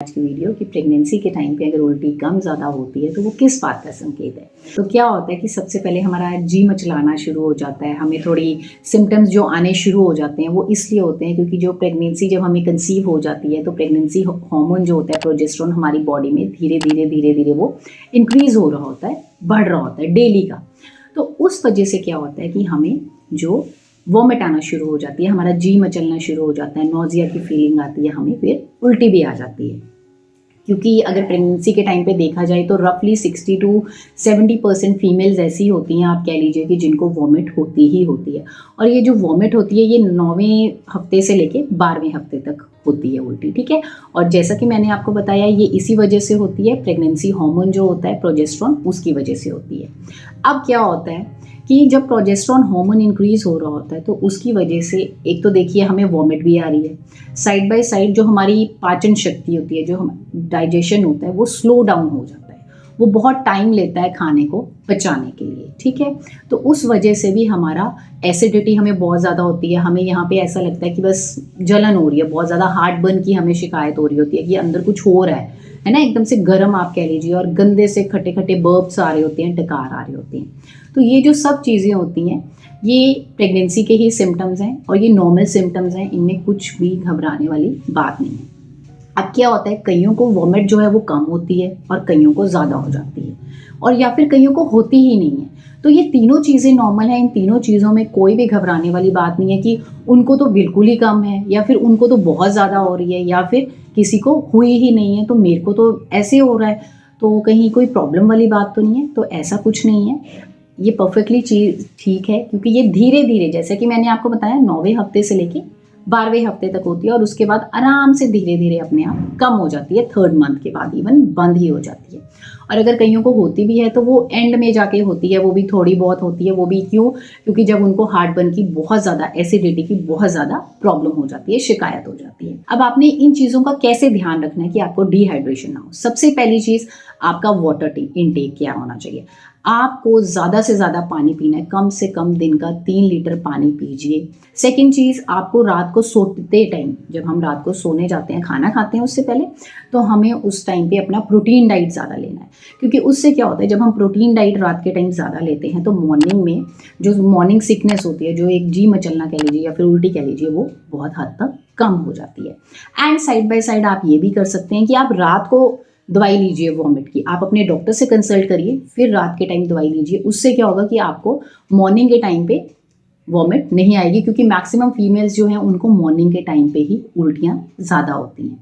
आज की वीडियो कि प्रेगनेंसी के टाइम पे अगर उल्टी कम ज़्यादा होती है तो वो किस बात का संकेत है। तो क्या होता है कि सबसे पहले हमारा जी मचलाना शुरू हो जाता है, हमें थोड़ी सिम्टम्स जो आने शुरू हो जाते हैं वो इसलिए होते हैं क्योंकि जो प्रेगनेंसी जब हमें कंसीव हो जाती है तो प्रेगनेंसी हार्मोन जो होता है प्रोजेस्टेरोन हमारी बॉडी में धीरे धीरे वो इंक्रीज हो रहा होता है, बढ़ रहा होता है डेली का। तो उस वजह से क्या होता है कि हमें जो वॉमिट आना शुरू हो जाती है, हमारा जी मचलना शुरू हो जाता है, नोजिया की फीलिंग आती है, हमें फिर उल्टी भी आ जाती है। क्योंकि अगर प्रेगनेंसी के टाइम पे देखा जाए तो रफली 60 to 70% फीमेल्स ऐसी होती हैं, आप कह लीजिए कि जिनको वॉमिट होती ही होती है। और ये जो वॉमिट होती है ये 9वें हफ्ते से लेके 12वें हफ्ते तक होती है उल्टी, ठीक है। और जैसा कि मैंने आपको बताया ये इसी वजह से होती है, प्रेगनेंसी हार्मोन जो होता है प्रोजेस्टेरोन उसकी वजह से होती है। अब क्या होता है कि जब प्रोजेस्टेरोन हार्मोन इंक्रीज हो रहा होता है तो उसकी वजह से एक तो देखिए हमें वॉमिट भी आ रही है, साइड बाय साइड जो हमारी पाचन शक्ति होती है, जो हम डाइजेशन होता है वो स्लो डाउन हो जाता है, वो बहुत टाइम लेता है खाने को पचाने के लिए, ठीक है। तो उस वजह से भी हमारा एसिडिटी हमें बहुत ज़्यादा होती है, हमें यहाँ पे ऐसा लगता है कि बस जलन हो रही है, बहुत ज़्यादा हार्ट बर्न की हमें शिकायत हो रही होती है कि अंदर कुछ हो रहा है ना, एकदम से गर्म आप कह लीजिए, और गंदे से खट्टे खट्टे बर्ब्स आ रहे होते हैं, डकार आ रहे होते हैं। तो ये जो सब चीज़ें होती हैं ये प्रेगनेंसी के ही सिम्टम्स हैं और ये नॉर्मल सिम्टम्स हैं, इनमें कुछ भी घबराने वाली बात नहीं है। अब क्या होता है, कईयों को वॉमिट जो है वो कम होती है और कईयों को ज़्यादा हो जाती है, और या फिर कईयों को होती ही नहीं है। तो ये तीनों चीज़ें नॉर्मल हैं, इन तीनों चीज़ों में कोई भी घबराने वाली बात नहीं है कि उनको तो बिल्कुल ही कम है या फिर उनको तो बहुत ज़्यादा हो रही है या फिर किसी को हुई ही नहीं है तो मेरे को तो ऐसे हो रहा है, तो कहीं कोई प्रॉब्लम वाली बात तो नहीं है। तो ऐसा कुछ नहीं है, ये परफेक्टली चीज़ ठीक है, क्योंकि ये धीरे धीरे, जैसे कि मैंने आपको बताया, 9वें हफ्ते से लेके 12वें हफ्ते तक होती है और उसके बाद आराम से धीरे धीरे अपने आप कम हो जाती है, 3rd मंथ के बाद इवन बंद ही हो जाती है। और अगर कईयों को होती भी है तो वो एंड में जाके होती है, वो भी थोड़ी बहुत होती है, वो भी क्यों, क्योंकि जब उनको हार्ट बर्न की बहुत ज़्यादा, एसिडिटी की बहुत ज़्यादा प्रॉब्लम हो जाती है, शिकायत हो जाती है। अब आपने इन चीज़ों का कैसे ध्यान रखना है कि आपको डिहाइड्रेशन ना हो। सबसे पहली चीज़, आपका वाटर इनटेक क्या होना चाहिए। आपको ज़्यादा से ज़्यादा पानी पीना है, कम से कम दिन का 3 लीटर पानी पीजिए। सेकेंड चीज़, आपको रात को सोते टाइम, जब हम रात को सोने जाते हैं, खाना खाते हैं उससे पहले, तो हमें उस टाइम पे अपना प्रोटीन डाइट ज़्यादा लेना है, क्योंकि उससे क्या होता है, जब हम प्रोटीन डाइट रात के टाइम ज़्यादा लेते हैं तो मॉर्निंग में जो मॉर्निंग सिकनेस होती है, जो एक जी मचलना कह लीजिए या फिर उल्टी कह लीजिए, वो बहुत हद तक कम हो जाती है। एंड साइड बाय साइड आप ये भी कर सकते हैं कि आप रात को दवाई लीजिए वॉमिट की, आप अपने डॉक्टर से कंसल्ट करिए, फिर रात के टाइम दवाई लीजिए। उससे क्या होगा कि आपको मॉर्निंग के टाइम पे वॉमिट नहीं आएगी, क्योंकि मैक्सिमम फीमेल्स जो हैं उनको मॉर्निंग के टाइम पे ही उल्टियाँ ज़्यादा होती हैं।